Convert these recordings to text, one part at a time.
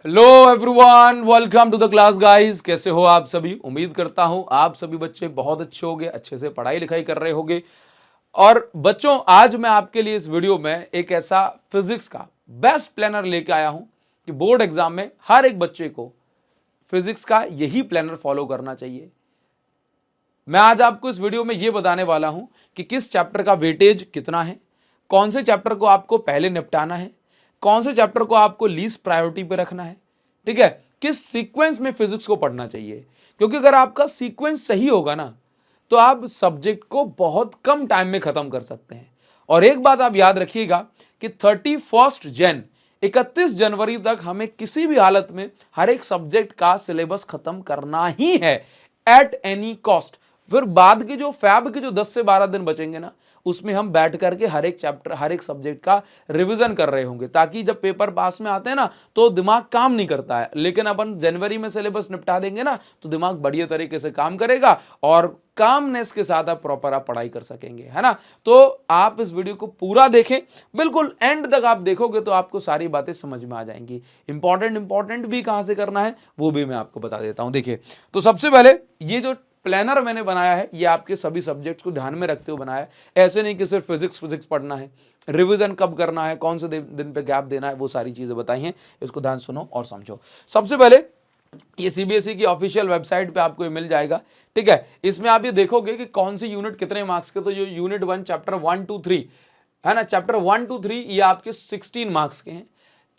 Hello everyone, welcome to the class guys. कैसे हो आप सभी? उम्मीद करता हूं आप सभी बच्चे बहुत अच्छे होंगे, अच्छे से पढ़ाई लिखाई कर रहे होंगे। और बच्चों, आज मैं आपके लिए इस वीडियो में एक ऐसा फिजिक्स का बेस्ट प्लानर लेके आया हूं कि बोर्ड एग्जाम में हर एक बच्चे को फिजिक्स का यही प्लानर फॉलो करना चाहिए। मैं आज आपको इस वीडियो में यह बताने वाला हूं कि किस चैप्टर का वेटेज कितना है, कौन से चैप्टर को आपको पहले निपटाना है, कौन से चैप्टर को आपको लीस्ट प्रायोरिटी पे रखना है, ठीक है, किस सीक्वेंस में फिजिक्स को पढ़ना चाहिए। क्योंकि अगर आपका सीक्वेंस सही होगा ना, तो आप सब्जेक्ट को बहुत कम टाइम में खत्म कर सकते हैं। और एक बात आप याद रखिएगा कि 31 जनवरी तक हमें किसी भी हालत में हर एक सब्जेक्ट का सिलेबस खत्म करना ही है, एट एनी कॉस्ट। फिर बाद के जो फैब के जो 10 से 12 दिन बचेंगे ना, उसमें हम बैठ करके हर एक चैप्टर, हर एक सब्जेक्ट का रिवीजन कर रहे होंगे, ताकि जब पेपर पास में आते हैं ना, तो दिमाग काम नहीं करता है। लेकिन अपन जनवरी में सिलेबस निपटा देंगे ना, तो दिमाग बढ़िया तरीके से काम करेगा और कामनेस के साथ आप प्रॉपर आप पढ़ाई कर सकेंगे, है ना। तो आप इस वीडियो को पूरा देखें, बिल्कुल एंड तक आप देखोगे तो आपको सारी बातें समझ में आ जाएंगी। इंपॉर्टेंट भी कहां से करना है वो भी मैं आपको बता देता हूं। देखिए, तो सबसे पहले ये जो प्लानर मैंने बनाया है, ये आपके सभी सब्जेक्ट्स को ध्यान में रखते हुए बनाया है। ऐसे नहीं कि सिर्फ फिजिक्स पढ़ना है, रिवीजन कब करना है, कौन से दिन पे गैप देना है, वो सारी चीजें बताई हैं। इसको ध्यान सुनो और समझो। सबसे पहले ये सीबीएसई की ऑफिशियल वेबसाइट पे आपको ये मिल जाएगा, ठीक है। इसमें आप ये देखोगे कि कौन सी यूनिट कितने मार्क्स के। तो ये यूनिट 1 चैप्टर 1 2 3 है ना, चैप्टर 1 2 3 ये आपके 16 मार्क्स के हैं।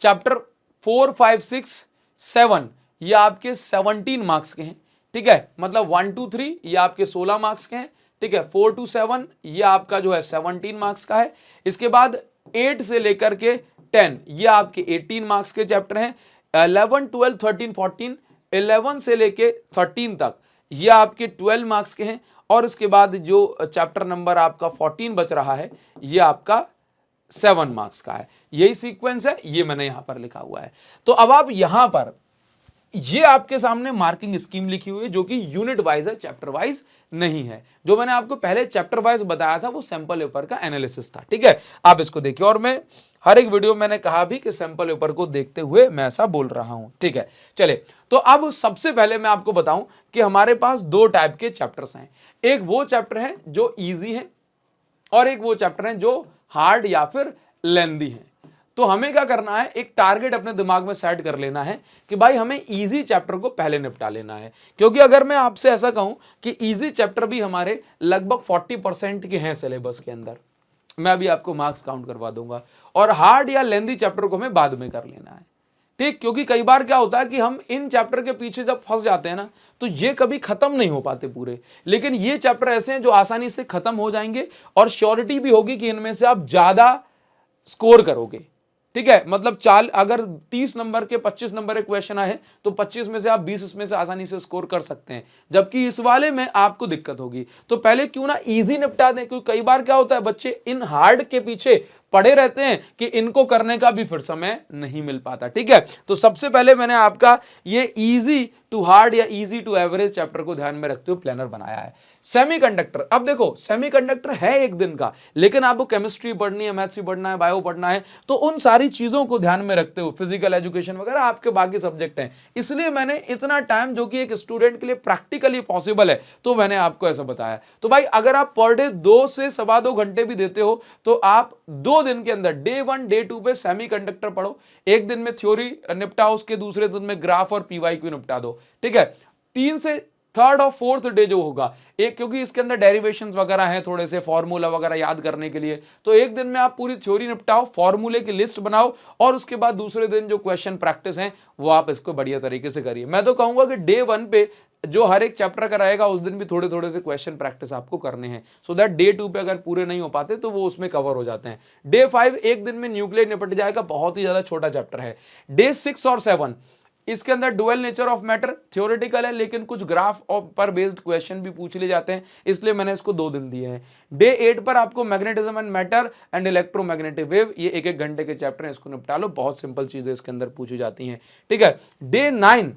चैप्टर 4 5 6 7 ये आपके 17 मार्क्स के हैं, ठीक है। मतलब 1 2 3 ये आपके 16 मार्क्स के हैं, ठीक है। 4 to 7 ये आपका जो है 17 मार्क्स का है। इसके बाद 8 से लेकर के 10 ये आपके 18 मार्क्स के चैप्टर हैं। 11 12 13 14 11 से लेके 13 तक ये आपके 12 मार्क्स के हैं। और इसके बाद जो चैप्टर नंबर आपका 14 बच रहा है, ये आपका 7 मार्क्स का है। यही सीक्वेंस है, ये मैंने यहां पर लिखा हुआ है। तो अब आप यहां पर ये आपके सामने मार्किंग स्कीम लिखी हुई है, जो कि यूनिट वाइज है, चैप्टर वाइज नहीं है। जो मैंने आपको पहले चैप्टर वाइज बताया था वो सैंपल पेपर का एनालिसिस था, ठीक है। आप इसको देखिए, और मैं हर एक वीडियो मैंने कहा भी कि सैंपल पेपर को देखते हुए मैं ऐसा बोल रहा हूं, ठीक है। चले, तो अब सबसे पहले मैं आपको बताऊं कि हमारे पास दो टाइप के चैप्टर्स हैं। एक वो चैप्टर है जो ईजी है, और एक वो चैप्टर है जो हार्ड या फिर लेंदी है। तो हमें क्या करना है, एक टारगेट अपने दिमाग में सेट कर लेना है कि भाई हमें इजी चैप्टर को पहले निपटा लेना है। क्योंकि अगर मैं आपसे ऐसा कहूं कि इजी चैप्टर भी हमारे लगभग 40% के हैं सिलेबस के अंदर, मैं अभी आपको मार्क्स काउंट करवा दूंगा। और हार्ड या लेंदी चैप्टर को हमें बाद में कर लेना है, ठीक। क्योंकि कई बार क्या होता है कि हम इन चैप्टर के पीछे जब फंस जाते हैं ना, तो ये कभी खत्म नहीं हो पाते पूरे। लेकिन ये चैप्टर ऐसे हैं जो आसानी से खत्म हो जाएंगे, और श्योरिटी भी होगी कि इनमें से आप ज्यादा स्कोर करोगे, ठीक है। मतलब चाल अगर 30 नंबर के 25 नंबर एक क्वेश्चन आए तो 25 में से आप 20 इसमें से आसानी से स्कोर कर सकते हैं। जबकि इस वाले में आपको दिक्कत होगी। तो पहले क्यों ना इजी निपटा दें, क्योंकि कई बार क्या होता है, बच्चे इन हार्ड के पीछे पड़े रहते हैं कि इनको करने का भी फिर समय नहीं मिल पाता, ठीक है। तो सबसे पहले मैंने आपका ये इजी टू हार्ड या इजी टू एवरेज चैप्टर को ध्यान में रखते हुए प्लानर बनाया है। सेमीकंडक्टर, अब देखो सेमीकंडक्टर है एक दिन का, लेकिन आपको केमिस्ट्री पढ़नी है, मैथ्स पढ़ना है, बायो पढ़ना है, तो उन सारी चीजों को ध्यान में रखते हुए फिजिकल एजुकेशन वगैरह आपके बाकी सब्जेक्ट हैं, इसलिए मैंने इतना टाइम, जो कि एक स्टूडेंट के लिए प्रैक्टिकली पॉसिबल है, तो मैंने आपको ऐसा बताया। तो भाई अगर आप पर डे 2 से 2.25 घंटे भी देते हो, तो आप 2 दिन के अंदर डे 1 डे 2 पे सेमीकंडक्टर पढ़ो। एक दिन में थ्योरी निपटाओ, उसके दूसरे दिन में ग्राफ और पीवाईक्यू निपटा दो, ठीक है। 3 से थर्ड और फोर्थ डे जो होगा एक, क्योंकि इसके अंदर डेरिवेशंस वगैरह हैं, थोड़े से फॉर्मूला वगैरह याद करने के लिए, तो एक दिन में आप पूरी थ्योरी निपटाओ, फॉर्मूले की लिस्ट बनाओ, और उसके बाद दूसरे दिन जो क्वेश्चन प्रैक्टिस हैं वो आप इसको बढ़िया तरीके से करिए। मैं तो कहूंगा कि डे 1 पे जो हर एक चैप्टर का रहेगा, उस दिन भी थोड़े थोड़े से क्वेश्चन प्रैक्टिस आपको करने हैं, सो दैट डे 2 पे अगर पूरे नहीं हो पाते तो वो उसमें कवर हो जाते हैं। डे 5 एक दिन में न्यूक्लियर निपट जाएगा, बहुत ही ज्यादा छोटा चैप्टर है। डे 6 और 7 इसके अंदर dual nature of matter theoretical है, लेकिन कुछ ग्राफ पर बेस्ड क्वेश्चन भी पूछ लिए जाते हैं, इसलिए मैंने इसको 2 दिन दिए हैं। डे 8 पर आपको magnetism and matter and electromagnetic wave, ये 1-1 घंटे के चैप्टर हैं, इसको निपटा लो, बहुत सिंपल चीजें इसके अंदर पूछी जाती हैं, ठीक है। डे 9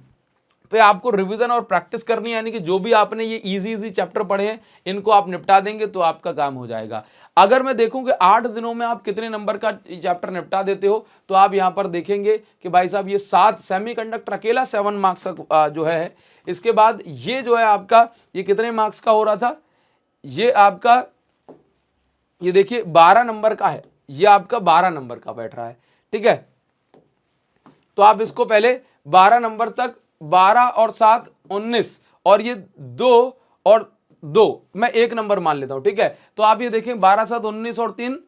पे आपको रिवीजन और प्रैक्टिस करनी है, यानी कि जो भी आपने ये इजी चैप्टर पढ़े हैं इनको आप निपटा देंगे तो आपका काम हो जाएगा। अगर मैं देखूं कि 8 दिनों में आप कितने नंबर का चैप्टर निपटा देते हो, तो आप यहां पर देखेंगे कि भाई साहब ये 7 सेमीकंडक्टर अकेला 7 मार्क्स का जो है। इसके बाद ये जो है आपका ये कितने मार्क्स का हो रहा था, ये आपका ये देखिए 12 नंबर का है, ये आपका 12 नंबर का बैठ रहा है। ठीक है, तो आप इसको पहले 12 नंबर तक 12 और 7 19 और ये 2 और 2 मैं 1 नंबर मान लेता हूं। ठीक है, तो आप ये देखें 12 7 19 और 3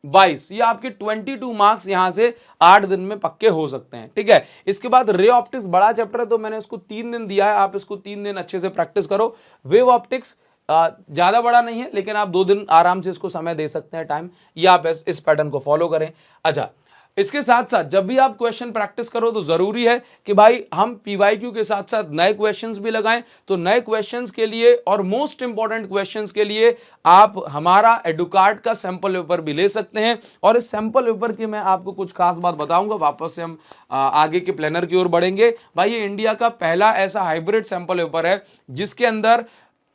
22, ये आपके 22 मार्क्स यहां से 8 दिन में पक्के हो सकते हैं। ठीक है, इसके बाद रे ऑप्टिक्स बड़ा चैप्टर है, तो मैंने इसको 3 दिन दिया है, आप इसको 3 दिन अच्छे से प्रैक्टिस करो। वेव ऑप्टिक्स ज्यादा बड़ा नहीं है, लेकिन आप 2 दिन आराम से इसको समय दे सकते हैं टाइम, या आप इस पैटर्न को फॉलो करें। अच्छा, इसके साथ साथ जब भी आप क्वेश्चन प्रैक्टिस करो तो जरूरी है कि भाई हम पीवाईक्यू के साथ साथ नए क्वेश्चंस भी लगाएं। तो नए क्वेश्चंस के लिए और मोस्ट इंपॉर्टेंट क्वेश्चंस के लिए आप हमारा एडुकार्ड का सैंपल पेपर भी ले सकते हैं। और इस सैंपल पेपर की मैं आपको कुछ खास बात बताऊंगा, वापस से हम आगे के प्लानर की ओर बढ़ेंगे। भाई ये इंडिया का पहला ऐसा हाइब्रिड सैंपल पेपर है जिसके अंदर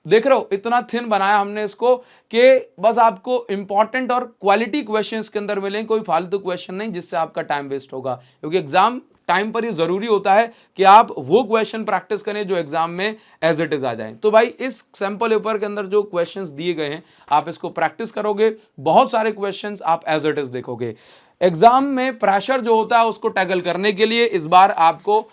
देख रहे हो इतना थिन बनाया हमने इसको कि बस आपको इंपॉर्टेंट और क्वालिटी क्वेश्चंस के अंदर मिलेंगे, कोई फालतू क्वेश्चन नहीं जिससे आपका टाइम वेस्ट होगा। क्योंकि एग्जाम टाइम पर ही जरूरी होता है कि आप वो क्वेश्चन प्रैक्टिस करें जो एग्जाम में एज इट इज आ जाए। तो भाई इस सैंपल पेपर के अंदर जो क्वेश्चंस दिए गए हैं आप इसको प्रैक्टिस करोगे, बहुत सारे क्वेश्चंस आप एज इट इज देखोगे। एग्जाम में प्रेशर जो होता है उसको टैकल करने के लिए इस बार आपको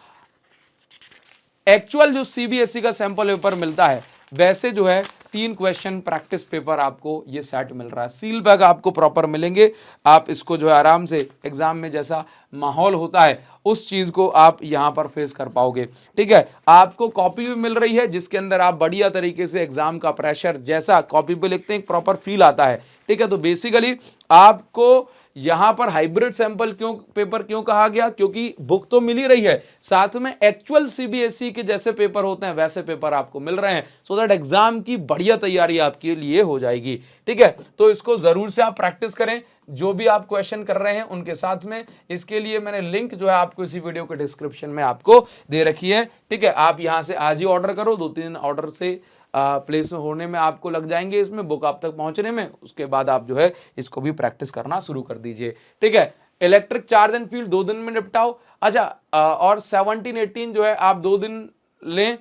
एक्चुअल जो सीबीएसई का सैंपल पेपर मिलता है वैसे जो है 3 क्वेश्चन प्रैक्टिस पेपर आपको ये सेट मिल रहा है। सील बैग आपको प्रॉपर मिलेंगे, आप इसको जो है आराम से एग्जाम में जैसा माहौल होता है उस चीज को आप यहां पर फेस कर पाओगे। ठीक है, आपको कॉपी भी मिल रही है जिसके अंदर आप बढ़िया तरीके से एग्जाम का प्रेशर जैसा कॉपी पे लिखते हैं प्रॉपर फील आता है। ठीक है, तो बेसिकली आपको यहां पर हाइब्रिड सैंपल पेपर क्यों कहा गया, क्योंकि बुक तो मिल ही रही है, साथ में एक्चुअल सीबीएसई के जैसे पेपर होते हैं वैसे पेपर आपको मिल रहे हैं, सो दैट एग्जाम की बढ़िया तैयारी आपके लिए हो जाएगी। ठीक है, तो इसको जरूर से आप प्रैक्टिस करें, जो भी आप क्वेश्चन कर रहे हैं उनके साथ में। इसके लिए मैंने लिंक जो है आपको इसी वीडियो के डिस्क्रिप्शन में आपको दे रखी है। ठीक है, आप यहां से आज ही ऑर्डर करो, 2-3 ऑर्डर से प्लेस होने में आपको लग जाएंगे, इसमें बुक आप तक पहुंचने में, उसके बाद आप जो है इसको भी प्रैक्टिस करना शुरू कर दीजिए। ठीक है, इलेक्ट्रिक चार्ज एंड फील्ड 2 दिन में निपटाओ। अच्छा, और 17-18 जो है आप 2 दिन लें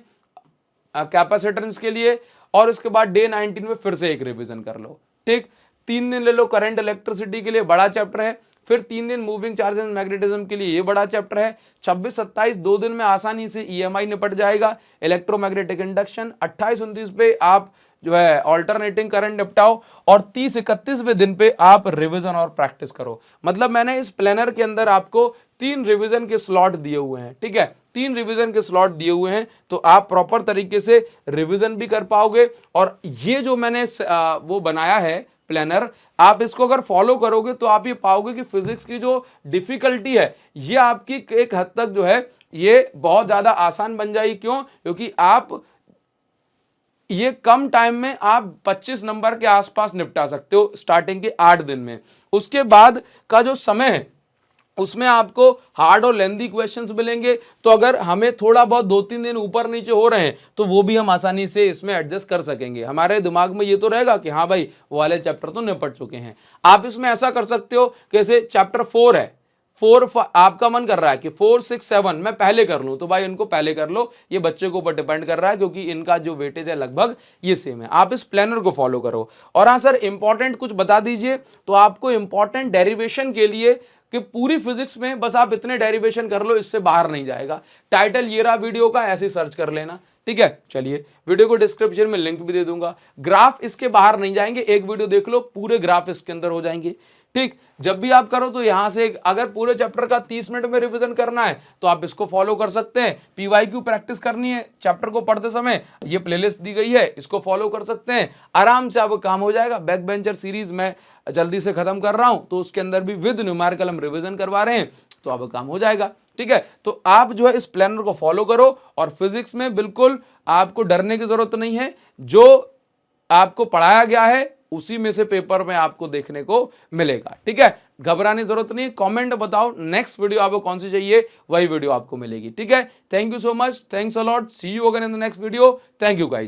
कैपेसिटेंस के लिए, और उसके बाद डे 19 में फिर से एक रिवीजन कर लो। ठीक, 3 दिन ले लो करंट इलेक्ट्रिसिटी के लिए, बड़ा चैप्टर है। फिर 3 दिन मूविंग चार्जेस मैग्नेटिज्म के लिए, ये बड़ा चैप्टर है। 26-27 2 दिन में आसानी से ईएमआई निपट जाएगा, इलेक्ट्रोमैग्नेटिक इंडक्शन। 28-29 पे आप जो है ऑल्टरनेटिंग करंट निपटाओ, और 30-31वें दिन पे आप रिवीजन और प्रैक्टिस करो। मतलब मैंने इस प्लानर के अंदर आपको 3 रिवीजन के स्लॉट दिए हुए हैं। ठीक है, 3 रिवीजन के स्लॉट दिए हुए हैं, तो आप प्रॉपर तरीके से रिवीजन भी कर पाओगे। और ये जो मैंने वो बनाया है प्लानर, आप इसको अगर फॉलो करोगे तो आप ये पाओगे कि फिजिक्स की जो डिफिकल्टी है ये आपकी एक हद तक जो है ये बहुत ज्यादा आसान बन जाएगी। क्यों? क्योंकि आप ये कम टाइम में आप 25 नंबर के आसपास निपटा सकते हो स्टार्टिंग के 8 दिन में। उसके बाद का जो समय है उसमें आपको हार्ड और लेंथी क्वेश्चंस मिलेंगे, तो अगर हमें थोड़ा बहुत 2-3 दिन ऊपर नीचे हो रहे हैं तो वो भी हम आसानी से इसमें एडजस्ट कर सकेंगे। हमारे दिमाग में ये तो रहेगा कि हाँ भाई वो वाले चैप्टर तो निपट चुके हैं। आप इसमें ऐसा कर सकते हो, जैसे चैप्टर 4 है, 4 आपका मन कर रहा है कि 4 6 7 मैं पहले कर लूं, तो भाई इनको पहले कर लो, ये बच्चे के ऊपर डिपेंड कर रहा है, क्योंकि इनका जो वेटेज है लगभग ये सेम है। आप इस प्लानर को फॉलो करो। और हाँ सर, इंपॉर्टेंट कुछ बता दीजिए, तो आपको इंपॉर्टेंट डेरिवेशन के लिए कि पूरी फिजिक्स में बस आप इतने डेरिवेशन कर लो, इससे बाहर नहीं जाएगा। टाइटल ये रहा वीडियो का, ऐसे सर्च कर लेना। ठीक है, चलिए वीडियो को डिस्क्रिप्शन में लिंक भी दे दूंगा। ग्राफ इसके बाहर नहीं जाएंगे, एक वीडियो देख लो, पूरे ग्राफ इसके अंदर हो जाएंगे। ठीक, जब भी आप करो तो यहां से अगर पूरे चैप्टर का 30 मिनट में रिवीजन करना है तो आप इसको फॉलो कर सकते हैं। पीवाईक्यू प्रैक्टिस करनी है चैप्टर को पढ़ते समय, ये प्लेलिस्ट दी गई है, इसको फॉलो कर सकते हैं, आराम से आपको काम हो जाएगा। बैक बेंचर सीरीज मैं जल्दी से खत्म कर रहा हूं, तो उसके अंदर भी विद न्यूमेरिकल हम रिवीजन करवा रहे हैं, तो आपका काम हो जाएगा। ठीक है, तो आप जो है इस प्लानर को फॉलो करो, और फिजिक्स में बिल्कुल आपको डरने की जरूरत नहीं है। जो आपको पढ़ाया गया है उसी में से पेपर में आपको देखने को मिलेगा। ठीक है, घबराने की जरूरत नहीं, कमेंट बताओ नेक्स्ट वीडियो आपको कौन सी चाहिए, वही वीडियो आपको मिलेगी। ठीक है, thank you so much, thanks a lot, see you again in the next video, thank you guys.